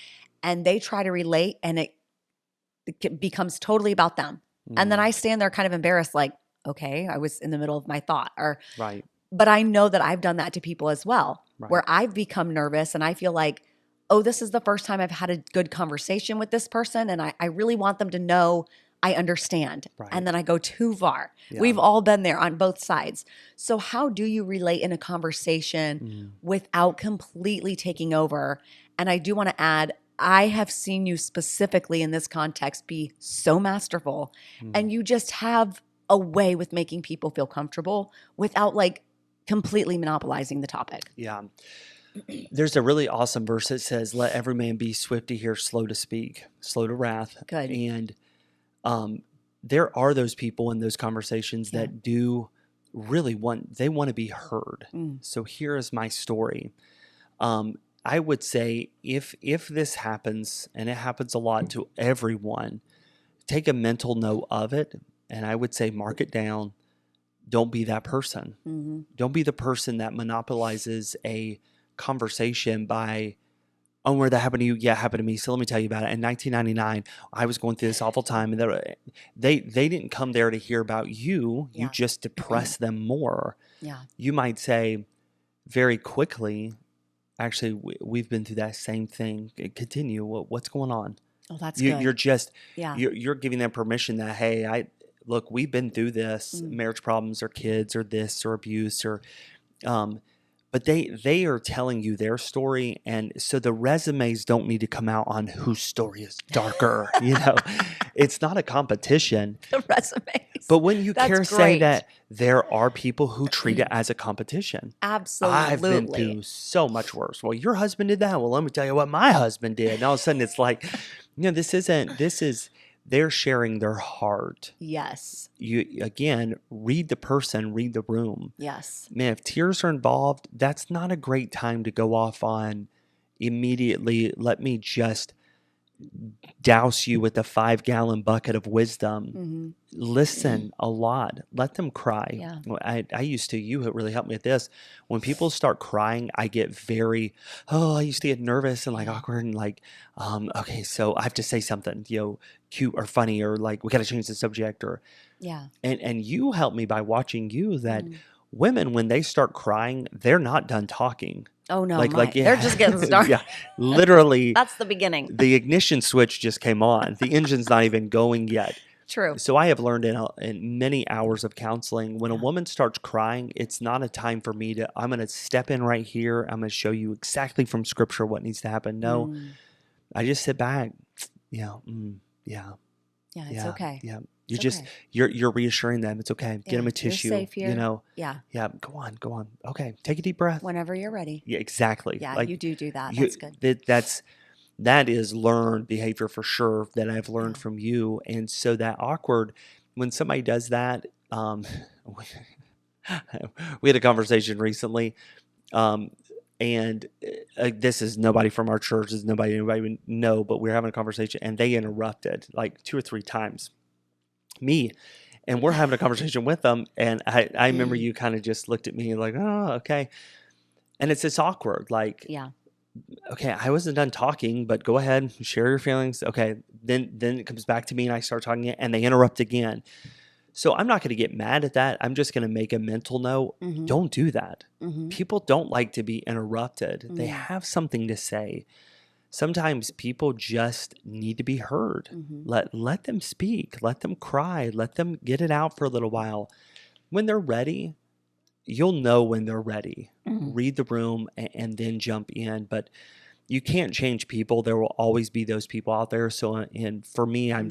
and they try to relate, and it becomes totally about them. And then
Mm-hmm.
I stand there kind of embarrassed, like, okay, I was in the middle of my thought,
Right.
but I know that I've done that to people as well,
Right.
where I've become nervous and I feel like, oh, this is the first time I've had a good conversation with this person, and I really want them to know I understand.
Right.
And then I go too far.
Yeah.
We've all been there on both sides. So how do you relate in a conversation without completely taking over? And I do want to add, I have seen you specifically in this context be so masterful, and you just have a way with making people feel comfortable without like completely monopolizing the topic.
Yeah. There's a really awesome verse that says, "Let every man be swift to hear, slow to speak, slow to wrath."
Good.
And there are those people in those conversations
Yeah.
that do really want to be heard. So here is my story. I would say if this happens, and it happens a lot to everyone, take a mental note of it, and I would say mark it down. Don't be that person.
Mm-hmm.
Don't be the person that monopolizes a conversation by, oh, where that happened to you? Yeah, it happened to me. So let me tell you about it. In 1999, I was going through this awful time, and they didn't come there to hear about you. You
Yeah.
just depress them more.
Yeah.
You might say very quickly, actually, we've been through that same thing. Continue. What's going on?
Oh, that's
You,
good.
you're just
Yeah.
you're giving them permission that, hey, look, we've been through this, marriage problems or kids or this or abuse or but they are telling you their story, and so the resumes don't need to come out on whose story is darker. It's not a competition.
The resumes.
But when you
That's
care say
great.
that there are people who treat it as a competition. I've been
Absolutely.
through so much worse. Well, your husband did that. Well, let me tell you what my husband did. And all of a sudden it's like, they're sharing their heart.
Yes.
You again, read the person, read the room.
Yes.
Man, if tears are involved, that's not a great time to go off on immediately. Let me just douse you with a 5-gallon bucket of wisdom.
Mm-hmm.
Listen a lot. Let them cry.
Yeah.
I used to, you really helped me with this. When people start crying, I get I used to get nervous and like awkward and like, okay, so I have to say something, cute or funny, or like, we got to change the subject, or,
Yeah.
and you helped me by watching you that women, when they start crying, they're not done talking.
Oh no,
Yeah,
they're just getting started.
Yeah, literally.
That's the beginning.
The ignition switch just came on. The engine's not even going yet.
True.
So I have learned in many hours of counseling, when a woman starts crying, it's not a time for me I'm going to step in right here. I'm going to show you exactly from scripture what needs to happen. No, I just sit back. Yeah.
Yeah, it's okay.
Yeah.
It's okay.
You're reassuring them. It's okay. Get them a tissue.
You're safe here.
Yeah. Yeah. Go on. Okay. Take a deep breath.
Whenever you're ready.
Yeah, exactly.
Yeah, you do that. That's good.
That is learned behavior for sure that I've learned from you. And so that awkward, when somebody does that, we had a conversation recently, and this is nobody from our church, is nobody would know, but we were having a conversation and they interrupted like 2 or 3 times me, and we're having a conversation with them. And I remember you kind of just looked at me like, oh, okay. And it's awkward. Like, okay, I wasn't done talking, but go ahead, share your feelings. Okay. Then it comes back to me and I start talking and they interrupt again. So I'm not going to get mad at that. I'm just going to make a mental note. Don't do that. People don't like to be interrupted. They have something to say. Sometimes people just need to be heard. Let them speak. Let them cry. Let them get it out for a little while. When they're ready, you'll know when they're ready. Read the room and then jump in. But you can't change people. There will always be those people out there. So, and for me, I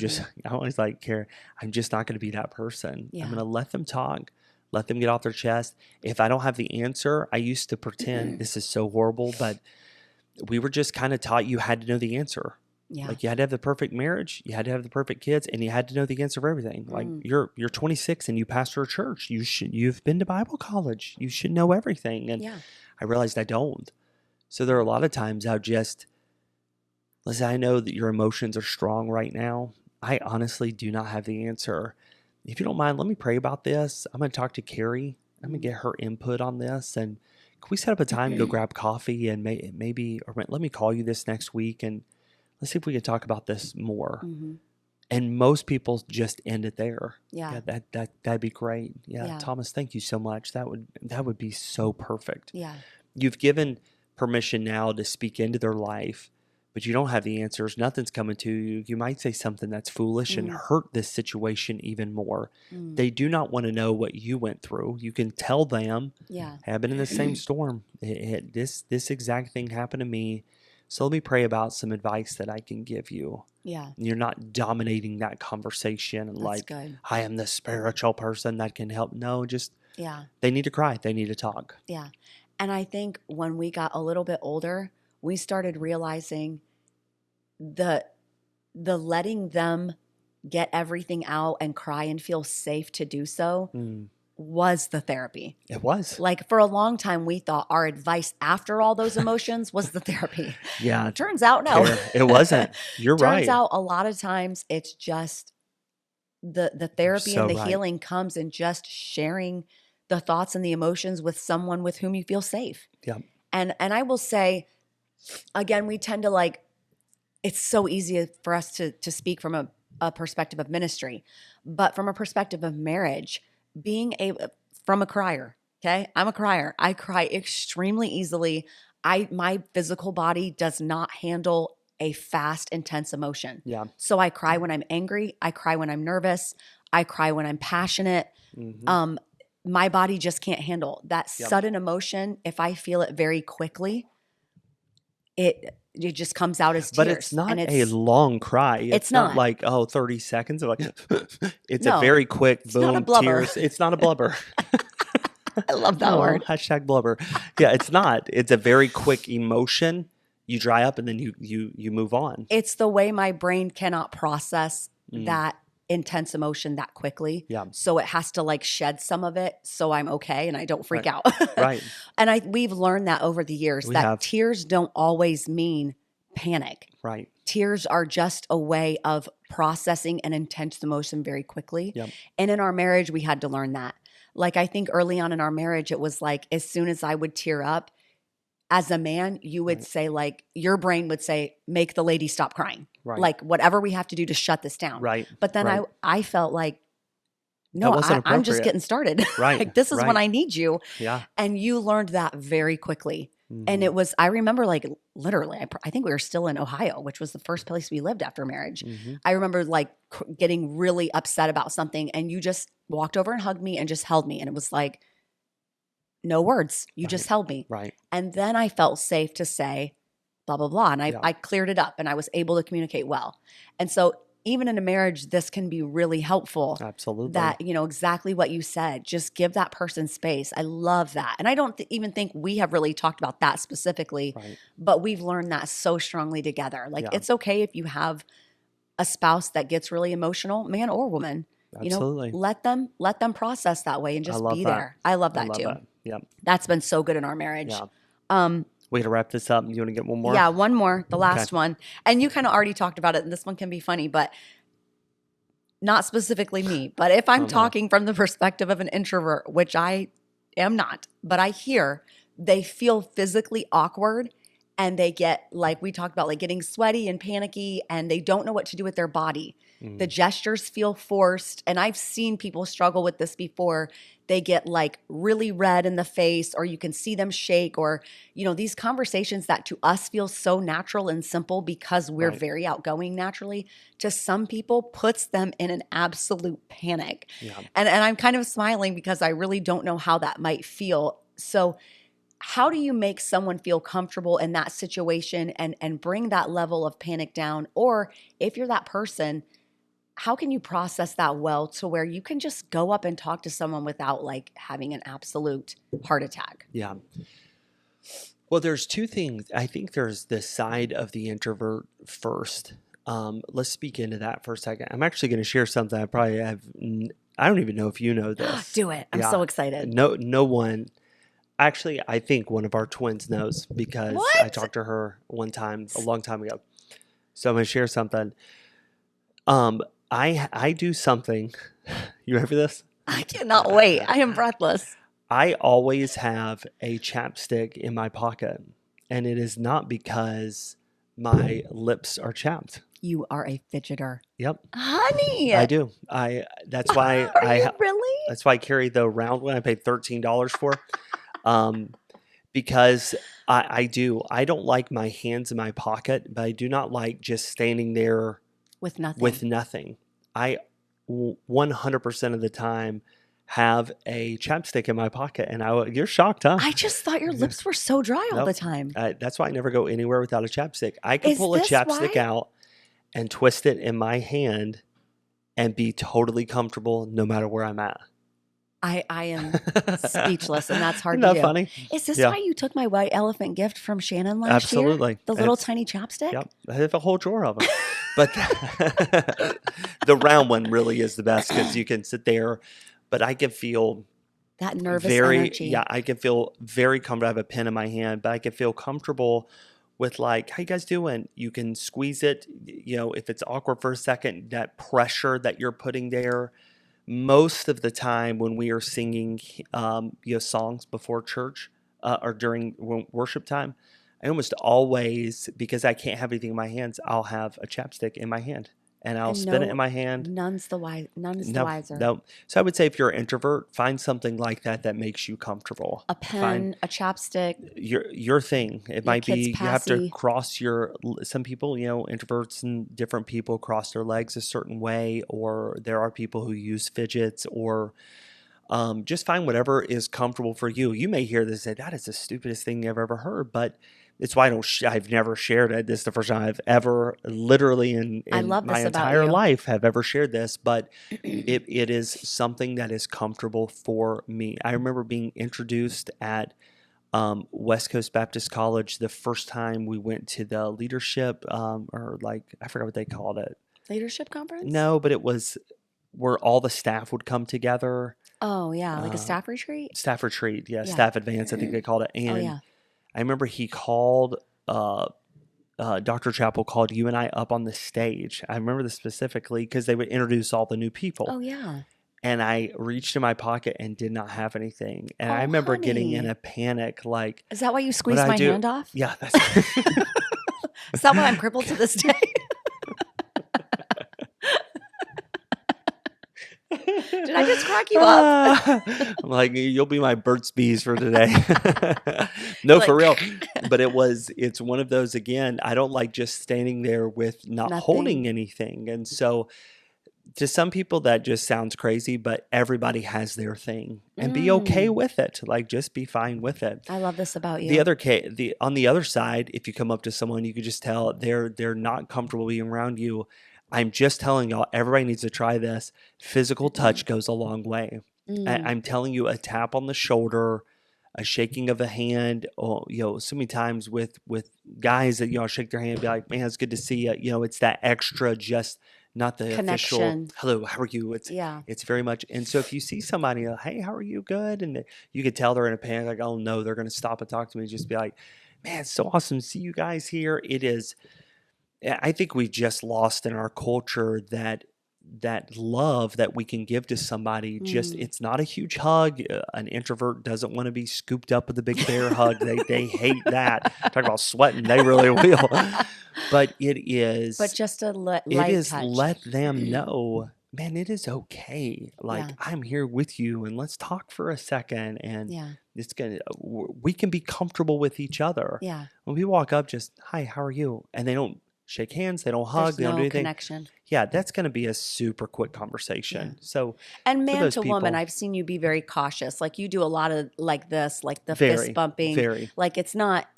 always like, Kari, I'm just not going to be that person. I'm going to let them talk. Let them get off their chest. If I don't have the answer, I used to pretend, this is so horrible, but we were just kind of taught you had to know the answer.
Yeah.
Like you had to have the perfect marriage, you had to have the perfect kids, and you had to know the answer for everything. Like you're 26 and you pastor a church. You've been to Bible college. You should know everything. And
Yeah.
I realized I don't. So there are a lot of times let's say I know that your emotions are strong right now. I honestly do not have the answer. If you don't mind, let me pray about this. I'm going to talk to Kari. I'm going to get her input on this. And can we set up a time to go grab coffee and maybe, or let me call you this next week and let's see if we can talk about this more.
Mm-hmm.
And most people just end it there.
Yeah.
That'd be great. Yeah.
Yeah.
Thomas, thank you so much. That would be so perfect.
Yeah.
You've given permission now to speak into their life, but you don't have the answers. Nothing's coming to you. You might say something that's foolish and hurt this situation even more. They do not want to know what you went through. You can tell them,
Yeah.
hey, I've been in the same storm. This exact thing happened to me. So let me pray about some advice that I can give you.
Yeah.
You're not dominating that conversation and
That's
like,
good.
I am the spiritual person that can help. No, just
Yeah.
they need to cry. They need to talk.
Yeah. And I think when we got a little bit older, we started realizing the letting them get everything out and cry and feel safe to do so was the therapy.
It was.
Like for a long time, we thought our advice after all those emotions was the therapy.
Yeah.
Turns out, no.
It wasn't. You're right.
Turns out a lot of times it's just the therapy
so
and the
right.
healing comes in just sharing the thoughts and the emotions with someone with whom you feel safe.
Yeah.
And I will say, again, we tend to it's so easy for us to speak from a perspective of ministry, but from a perspective of marriage, from a crier, okay? I'm a crier. I cry extremely easily. My physical body does not handle a fast, intense emotion.
Yeah.
So I cry when I'm angry. I cry when I'm nervous. I cry when I'm passionate.
Mm-hmm.
My body just can't handle that sudden emotion. If I feel it very quickly, it just comes out as tears.
But it's not a long cry. It's not like, 30 seconds. Like, it's a very quick boom,
not a blubber.
tears. It's not a blubber.
I love that word.
Hashtag blubber. Yeah, it's not. It's a very quick emotion. You dry up and then you move on.
It's the way my brain cannot process that intense emotion that quickly.
Yeah.
So it has to shed some of it so I'm okay and I don't freak out.
Right.
And we've learned that over the years that tears don't always mean panic.
Right.
Tears are just a way of processing an intense emotion very quickly.
Yep.
And in our marriage, we had to learn that. I think early on in our marriage, it was as soon as I would tear up, as a man, you would say your brain would say, make the lady stop crying.
Right.
Whatever we have to do to shut this down.
Right.
But then I felt no, I'm just getting started.
Right.
This is when I need you.
Yeah.
And you learned that very quickly. And it was, I remember literally, I think we were still in Ohio, which was the first place we lived after marriage. I remember getting really upset about something and you just walked over and hugged me and just held me. And it was no words. You just held me.
Right.
And then I felt safe to say blah, blah, blah. And I cleared it up and I was able to communicate well. And so even in a marriage, this can be really helpful.
Absolutely.
That, exactly what you said, just give that person space. I love that. And I don't even think we have really talked about that specifically, but we've learned that so strongly together. It's okay if you have a spouse that gets really emotional, man or woman.
Absolutely.
Let them process that way and just be there. I love that too.
Yeah.
That's been so good in our marriage.
Yeah. We got to wrap this up. You want to get one more?
Yeah, one more, the last one. And you kind of already talked about it, and this one can be funny, but not specifically me. But if I'm talking from the perspective of an introvert, which I am not, but I hear they feel physically awkward and they get, we talked about, getting sweaty and panicky, and they don't know what to do with their body. The gestures feel forced. And I've seen people struggle with this before. They get really red in the face, or you can see them shake, or, these conversations that to us feel so natural and simple because we're very outgoing naturally, to some people puts them in an absolute panic. Yeah. And I'm kind of smiling because I really don't know how that might feel. So how do you make someone feel comfortable in that situation and bring that level of panic down? Or if you're that person, how can you process that well to where you can just go up and talk to someone without having an absolute heart attack?
Yeah. Well, there's two things. I think there's the side of the introvert first. Let's speak into that for a second. I'm actually going to share something I probably have. I don't even know if you know this.
Do it. I'm
Yeah.
so excited.
No one. Actually, I think one of our twins knows because I
What?
talked to her one time a long time ago. So I'm going to share something. I do something. You ready for this?
I cannot wait. I am breathless.
I always have a chapstick in my pocket, and it is not because my lips are chapped.
You are a fidgeter.
Yep,
Honey.
I do. That's why
Are you really?
that's why I carry the round one I paid $13 for. Because I do. I don't like my hands in my pocket, but I do not like just standing there
With nothing.
with nothing. I 100% of the time have a chapstick in my pocket, and you're shocked, huh?
I just thought your lips were so dry all
Nope.
the time.
That's why I never go anywhere without a chapstick. I can
Is
pull a
this
chapstick
why?
out and twist it in my hand and be totally comfortable no matter where I'm at.
I am speechless, and that's hard
Isn't
to
that
do.
funny?
Is this
Yeah.
why you took my white elephant gift from Shannon last year?
Absolutely.
The little tiny chapstick?
Yep. I have a whole drawer of them. But the round one really is the best because you can sit there. But I can feel
That nervous
very,
energy.
yeah, I can feel very comfortable. I have a pen in my hand, but I can feel comfortable with like, how you guys doing? You can squeeze it. If it's awkward for a second, that pressure that you're putting there. Most of the time when we are singing, songs before church or during worship time, I almost always, because I can't have anything in my hands, I'll have a chapstick in my hand and I'll spin it in my hand.
None's the wiser.
No. So I would say if you're an introvert, find something like that makes you comfortable.
A pen, a chapstick.
Your thing. It might be
kid's
you have to
passy.
cross some people, introverts and different people cross their legs a certain way, or there are people who use fidgets, or just find whatever is comfortable for you. You may hear this and say, that is the stupidest thing I've ever heard, but it's why I've never shared it. This is the first time I've ever, literally in
I love
my
this about
entire
you.
life, have ever shared this. But it is something that is comfortable for me. I remember being introduced at West Coast Baptist College the first time we went to the leadership, or like I forgot what they called it.
Leadership conference?
No, but it was where all the staff would come together.
Oh, yeah. Like a staff retreat?
Staff retreat, yeah.
Yeah.
Staff advance, I think they called it. And
Oh, yeah.
I remember he called, Dr. Chappell called you and I up on the stage. I remember this specifically because they would introduce all the new people.
Oh, yeah.
And I reached in my pocket and did not have anything. And I
Oh,
remember getting in
honey.
a panic, like,
Is that why you squeezed
I
my
do?
hand off?
Yeah, that's
Is that why I'm crippled to this day? Did I just crack you up?
I'm like, you'll be my Burt's Bees for today. No, for real. But it's one of those, again, I don't like just standing there with not
Nothing.
holding anything. And so to some people that just sounds crazy, but everybody has their thing and be okay with it. Like, just be fine with it.
I love this about you.
On the other side, if you come up to someone, you could just tell they're not comfortable being around you. I'm just telling y'all, everybody needs to try this. Physical touch goes a long way. I'm telling you, a tap on the shoulder, a shaking of a hand. Oh, so many times with guys that shake their hand and be like, "Man, it's good to see you." It's that extra, just not the official
Connection.
"Hello, how are you?" It's very much. And so if you see somebody, "Hey, how are you?" Good, and you could tell they're in a panic, like, "Oh no, they're going to stop and talk to me." Just be like, "Man, it's so awesome to see you guys here." It is. I think we've just lost in our culture that love that we can give to somebody. Just, it's not a huge hug. An introvert doesn't want to be scooped up with a big bear hug. They hate that. Talk about sweating, they really will. But it is.
But just a light touch.
Let them know, man, it is okay. Like,
Yeah.
I'm here with you, and let's talk for a second. And
Yeah.
we can be comfortable with each other.
Yeah.
When we walk up, just, "Hi, how are you?" And they don't shake hands, they don't hug,
There's
they don't
no
do anything.
connection.
Yeah, that's going to be a super quick conversation. So,
And
for
man
those
to woman,
people-
I've seen you be very cautious. Like, you do a lot of like this, like the
Very,
fist bumping.
very.
Like, it's not,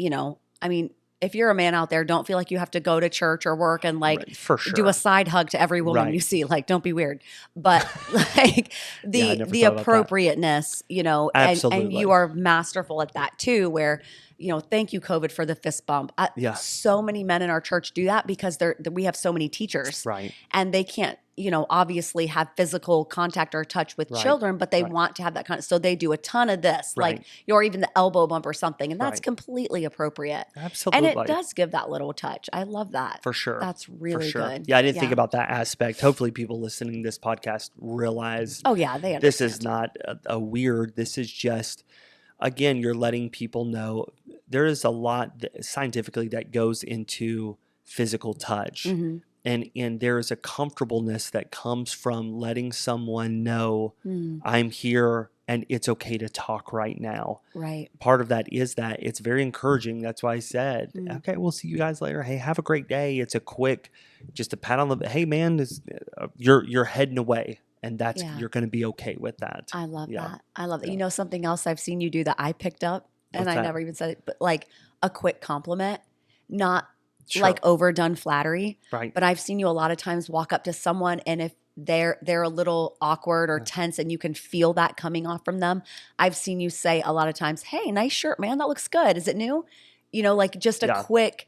I mean, if you're a man out there, don't feel like you have to go to church or work and like
Right, for sure.
do a side hug to every woman
Right.
you see. Like, don't be weird. But like
Yeah, I never
the
thought about that.
appropriateness, and
Absolutely.
you are masterful at that too, where thank you, COVID, for the fist bump.
Yeah.
So many men in our church do that because we have so many teachers.
Right.
And they can't, obviously have physical contact or touch with
Right.
children, but they
Right.
want to have that kind of, so they do a ton of this,
Right.
or even the elbow bump or something. And that's
Right.
completely appropriate.
Absolutely.
And it does give that little touch. I love that.
For sure.
That's really
For sure.
good.
Yeah, I didn't think about that aspect. Hopefully people listening to this podcast realize
Oh yeah, they understand.
this is not a weird, this is just, again, you're letting people know there is a lot scientifically that goes into physical touch.
Mm-hmm.
And there is a comfortableness that comes from letting someone know I'm here and it's okay to talk right now.
Right.
Part of that is that it's very encouraging. That's why I said, okay, we'll see you guys later. Hey, have a great day. It's a quick, just a pat on the, hey man, you're heading away. And that's, you're going to be okay with that.
I love that. I love that. Something else I've seen you do that I picked up and
What's
I
that?
never even said it, but like a quick compliment, not
Sure.
like overdone flattery.
Right.
But I've seen you a lot of times walk up to someone and if they're a little awkward or tense and you can feel that coming off from them, I've seen you say a lot of times, hey, nice shirt, man. That looks good. Is it new? Like just a quick,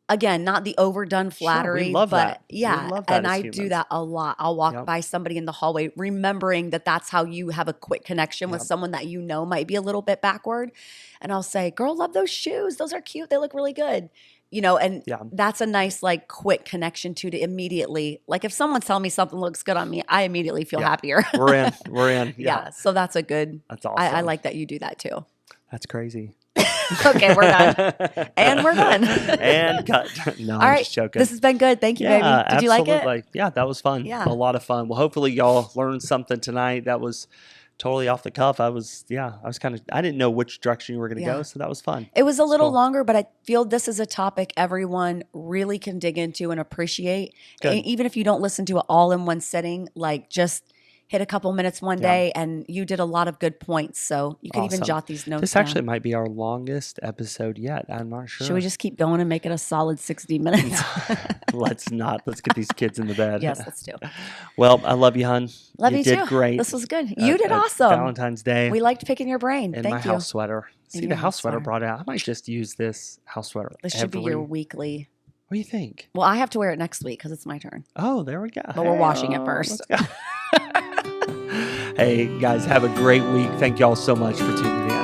again, not the overdone flattery.
Sure, we love
but
that.
yeah.
We love that
and
as
I
humans.
do that a lot. I'll walk by somebody in the hallway, remembering that that's how you have a quick connection with someone that might be a little bit backward. And I'll say, girl, love those shoes. Those are cute. They look really good. And that's a nice, like, quick connection to immediately, like, if someone's telling me something looks good on me, I immediately feel happier.
We're in.
Yeah. So that's a good,
that's awesome.
I like that you do that too.
That's crazy.
Okay, we're done. And we're done.
And cut. No,
All
I'm
right.
just joking.
This has been good. Thank you, baby. Did you like it?
Absolutely. Yeah, that was fun.
Yeah.
A lot of fun. Well, hopefully y'all learned something tonight. That was totally off the cuff. I didn't know which direction you were going to go, so that was fun.
It was a little longer, but I feel this is a topic everyone really can dig into and appreciate. And even if you don't listen to it all in one sitting, like just hit a couple minutes one day, and you did a lot of good points. So you can even jot these notes
This
down.
actually might be our longest episode yet. I'm not sure.
Should we just keep going and make it a solid 60 minutes?
Let's not. Let's get these kids in the bed.
Yes, let's do.
Well, I love you, hon.
Love you
did
too.
Great.
This was good. You did awesome.
Valentine's Day.
We liked picking your brain.
And
Thank
my
you.
house sweater. See, the house sweater brought it out. I might just use this house sweater.
This should be your weekly.
What do you think?
Well, I have to wear it next week because it's my turn.
Oh, there we go.
But we're washing it first.
Hey, guys, have a great week. Thank y'all so much for tuning in.